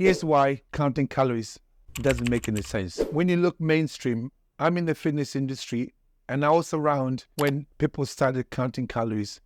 Here's why counting calories doesn't make any sense. When you look mainstream, I'm in the fitness industry and I was around when people started counting calories.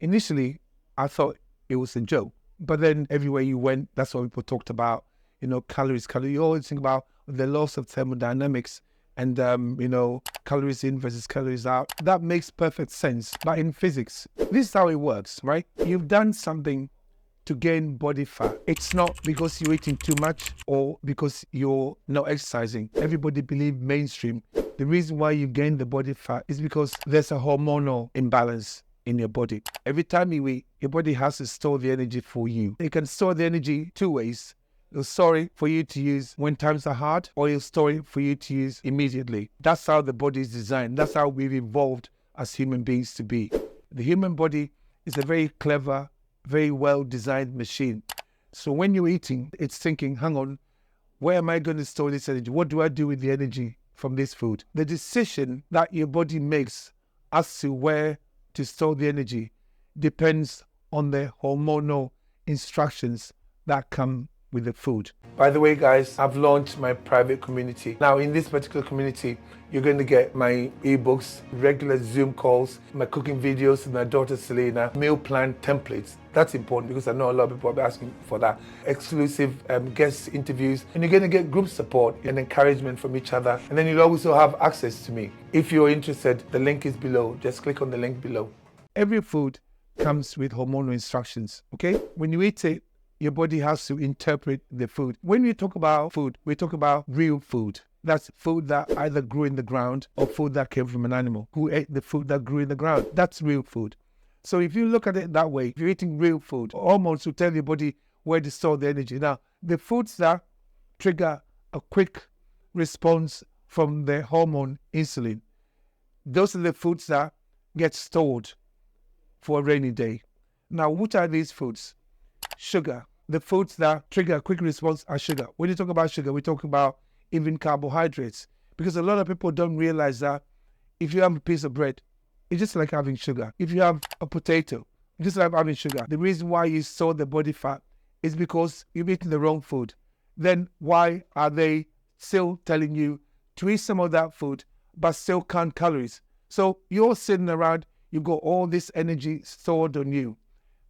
Initially, I thought it was a joke, but then everywhere you went, that's what people talked about. Calories. You always think about the laws of thermodynamics and, calories in versus calories out. That makes perfect sense. But in physics, this is how it works, right? You've done something to gain body fat. It's not because you're eating too much or because you're not exercising. Everybody believes mainstream. The reason why you gain the body fat is because there's a hormonal imbalance in your body. Every time you eat, your body has to store the energy for you. It can store the energy two ways. It'll store it for you to use when times are hard, or it'll store it for you to use immediately. That's how the body is designed. That's how we've evolved as human beings to be. The human body is a very clever, very well-designed machine. So when you're eating, it's thinking, hang on, where am I going to store this energy? What do I do with the energy from this food? The decision that your body makes as to where to store the energy depends on the hormonal instructions that come with the food. By the way, guys, I've launched my private community. Now, in this particular community, you're going to get my ebooks, regular Zoom calls, my cooking videos with my daughter Selena, meal plan templates. That's important because I know a lot of people are asking for that. Exclusive guest interviews, and you're going to get group support and encouragement from each other. And then you'll also have access to me. If you're interested, the link is below. Just click on the link below. Every food comes with hormonal instructions, okay? When you eat it, your body has to interpret the food. When we talk about food, we talk about real food. That's food that either grew in the ground or food that came from an animal who ate the food that grew in the ground. That's real food. So if you look at it that way, if you're eating real food, hormones will tell your body where to store the energy. Now, the foods that trigger a quick response from the hormone insulin, those are the foods that get stored for a rainy day. Now, what are these foods? Sugar. The foods that trigger a quick response are sugar. When you talk about sugar, we talk about even carbohydrates, because a lot of people don't realize that if you have a piece of bread, it's just like having sugar. If you have a potato, it's just like having sugar. The reason why you store the body fat is because you've eaten the wrong food. Then why are they still telling you to eat some of that food but still count calories? So you're sitting around, you've got all this energy stored on you.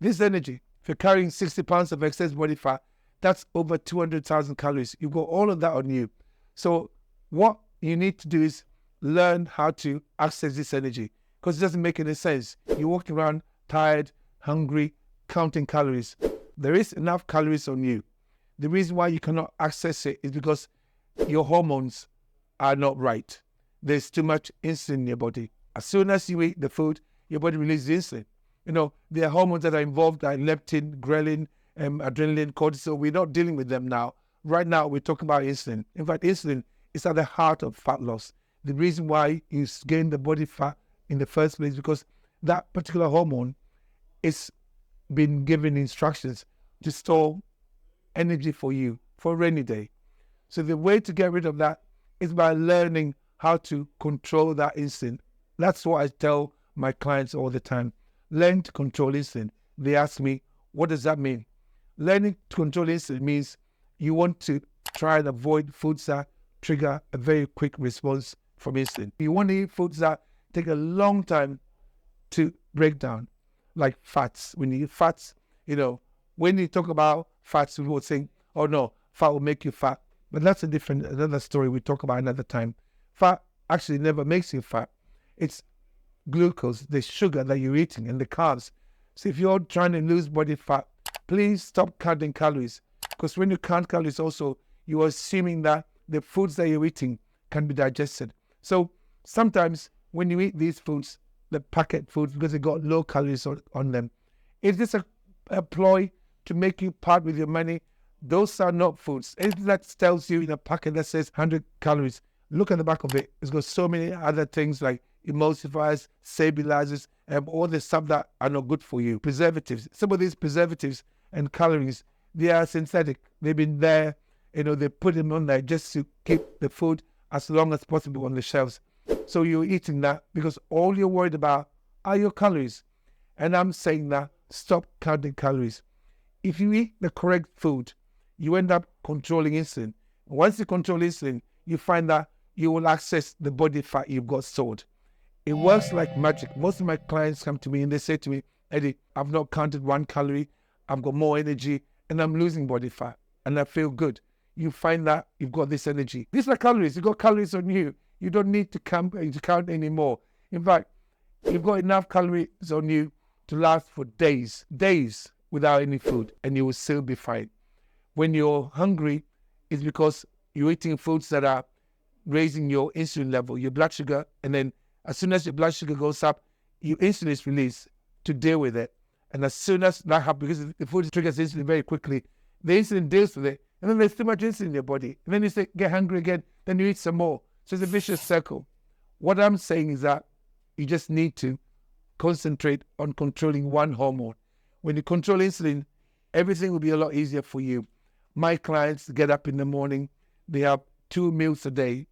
This energy, if you're carrying 60 pounds of excess body fat, that's over 200,000 calories. You've got all of that on you. So what you need to do is learn how to access this energy, because it doesn't make any sense. You're walking around tired, hungry, counting calories. There is enough calories on you. The reason why you cannot access it is because your hormones are not right. There's too much insulin in your body. As soon as you eat the food, your body releases insulin. There are hormones that are involved, like leptin, ghrelin, adrenaline, cortisol. We're not dealing with them now. Right now, we're talking about insulin. In fact, insulin is at the heart of fat loss. The reason why you gain the body fat in the first place is because that particular hormone is been given instructions to store energy for you for a rainy day. So the way to get rid of that is by learning how to control that insulin. That's what I tell my clients all the time. Learn to control insulin. They ask me, what does that mean? Learning to control insulin means you want to try and avoid foods that trigger a very quick response from insulin. You want to eat foods that take a long time to break down, like fats. When you eat fats, when you talk about fats, people think, oh no, fat will make you fat. But that's another story we talk about another time. Fat actually never makes you fat. It's glucose, the sugar that you're eating, and the carbs. So if you're trying to lose body fat, please stop counting calories. Because when you count calories also, you are assuming that the foods that you're eating can be digested. So sometimes when you eat these foods, the packet foods, because they got low calories on them, it's just a ploy to make you part with your money. Those are not foods. Anything that tells you in a packet that says 100 calories, look at the back of it. It's got so many other things like emulsifiers, stabilizers, and all the stuff that are not good for you. Preservatives. Some of these preservatives and colorings, they are synthetic. They've been there, they put them on there just to keep the food as long as possible on the shelves. So you're eating that because all you're worried about are your calories. And I'm saying that stop counting calories. If you eat the correct food, you end up controlling insulin. Once you control insulin, you find that you will access the body fat you've got stored. It works like magic. Most of my clients come to me and they say to me, Eddie, I've not counted 1 calorie, I've got more energy, and I'm losing body fat, and I feel good. You find that you've got this energy. These are calories. You've got calories on you. You don't need to count anymore. In fact, you've got enough calories on you to last for days without any food, and you will still be fine. When you're hungry, it's because you're eating foods that are raising your insulin level, your blood sugar, and then as soon as your blood sugar goes up, your insulin is released to deal with it. And as soon as that happens, because the food triggers insulin very quickly, the insulin deals with it, and then there's too much insulin in your body. And then you get hungry again, then you eat some more. So it's a vicious circle. What I'm saying is that you just need to concentrate on controlling one hormone. When you control insulin, everything will be a lot easier for you. My clients get up in the morning, they have 2 meals a day.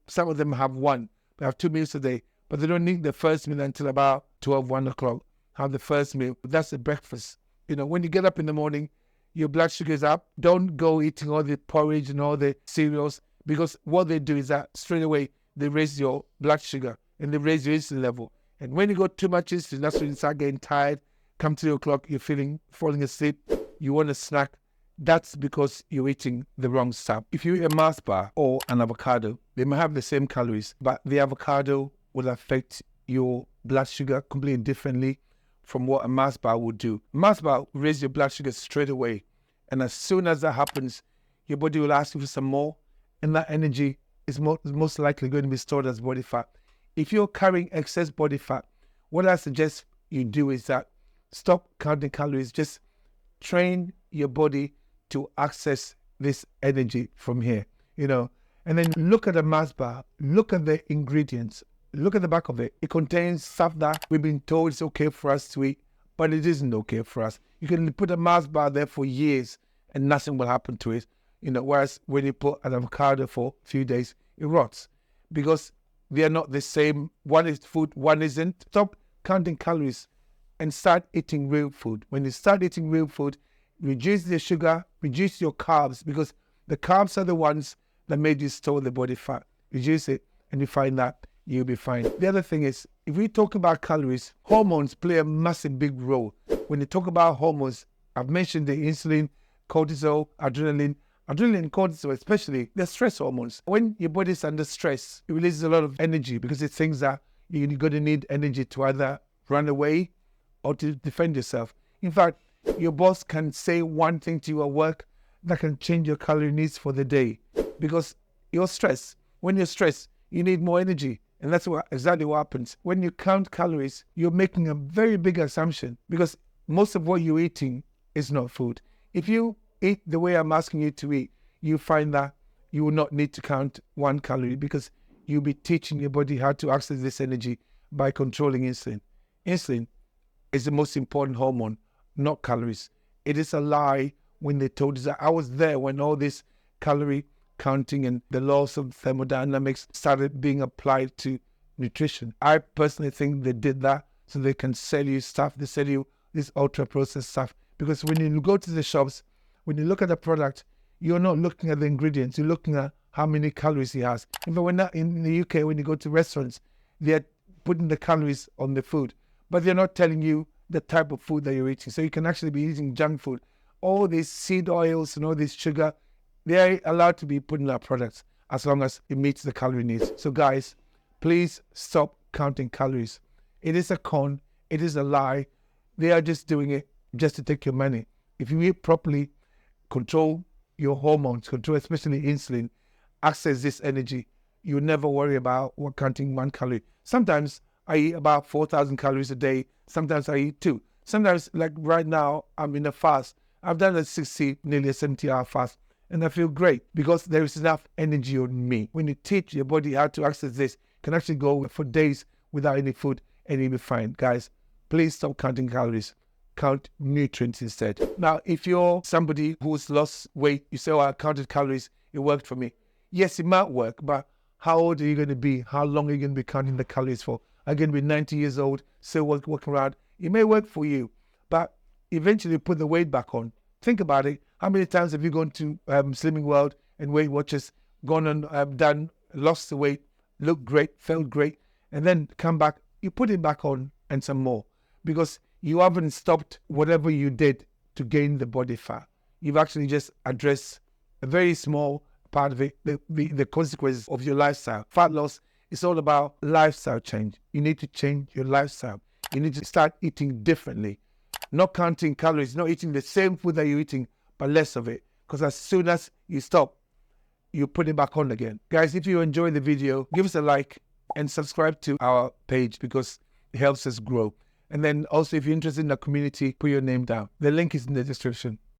Some of them have 1, they have 2 meals a day, but they don't need the first meal until about 12, 1 o'clock. Have the first meal. That's the breakfast. When you get up in the morning, your blood sugar is up. Don't go eating all the porridge and all the cereals, because what they do is that straight away they raise your blood sugar and they raise your insulin level. And when you got too much insulin, that's when you start getting tired. Come 3 o'clock, you're falling asleep. You want a snack. That's because you're eating the wrong stuff. If you eat a Mars bar or an avocado, they might have the same calories, but the avocado will affect your blood sugar completely differently from what a Mars bar would do. Mars bar will raise your blood sugar straight away. And as soon as that happens, your body will ask you for some more, and that energy is most likely going to be stored as body fat. If you're carrying excess body fat, what I suggest you do is that stop counting calories. Just train your body to access this energy from here, and then look at the Mars bar, look at the ingredients, look at the back of it. It contains stuff that we've been told is okay for us to eat, but it isn't okay for us. You can put a Mars bar there for years and nothing will happen to it, whereas when you put an avocado for a few days, it rots because they are not the same. One is food, one isn't. Stop counting calories and start eating real food. When you start eating real food, reduce the sugar, reduce your carbs, because the carbs are the ones that made you store the body fat. Reduce it and you find that you'll be fine. The other thing is, if we talk about calories, hormones play a massive big role. When you talk about hormones, I've mentioned the insulin, cortisol, adrenaline and cortisol especially, they're stress hormones. When your body's under stress, it releases a lot of energy because it thinks that you're going to need energy to either run away or to defend yourself. In fact, your boss can say one thing to you at work that can change your calorie needs for the day because you're stressed. When you're stressed, you need more energy. And that's exactly what happens. When you count calories, you're making a very big assumption because most of what you're eating is not food. If you eat the way I'm asking you to eat, you find that you will not need to count 1 calorie because you'll be teaching your body how to access this energy by controlling insulin. Insulin is the most important hormone, not calories. It is a lie when they told us that. I was there when all this calorie counting and the laws of thermodynamics started being applied to nutrition. I personally think they did that so they can sell you stuff. They sell you this ultra-processed stuff because when you go to the shops, when you look at the product, you're not looking at the ingredients. You're looking at how many calories it has. But when in the UK, when you go to restaurants, they're putting the calories on the food, but they're not telling you the type of food that you're eating. So you can actually be eating junk food. All these seed oils and all this sugar, they're allowed to be put in our products as long as it meets the calorie needs. So guys, please stop counting calories. It is a con. It is a lie. They are just doing it just to take your money. If you eat properly, control your hormones, control especially insulin, access this energy, you'll never worry about counting 1 calorie. Sometimes I eat about 4,000 calories a day. Sometimes I eat 2. Sometimes, like right now, I'm in a fast. I've done a 60, nearly a 70-hour fast, and I feel great because there is enough energy on me. When you teach your body how to access this, you can actually go for days without any food and you'll be fine. Guys, please stop counting calories. Count nutrients instead. Now, if you're somebody who's lost weight, you say, oh, I counted calories, it worked for me. Yes, it might work, but how old are you going to be? How long are you going to be counting the calories for? Are you going to be 90 years old, still walking around? It may work for you, but eventually put the weight back on. Think about it. How many times have you gone to Slimming World and Weight Watchers, gone and done, lost the weight, looked great, felt great, and then come back, you put it back on and some more, because you haven't stopped whatever you did to gain the body fat. You've actually just addressed a very small part of it, the consequences of your lifestyle. Fat loss is all about lifestyle change. You need to change your lifestyle. You need to start eating differently, not counting calories, not eating the same food that you're eating, but less of it. Because as soon as you stop, you put it back on again. Guys, if you enjoy the video, give us a like and subscribe to our page, because it helps us grow. And then also, if you're interested in the community, put your name down. The link is in the description.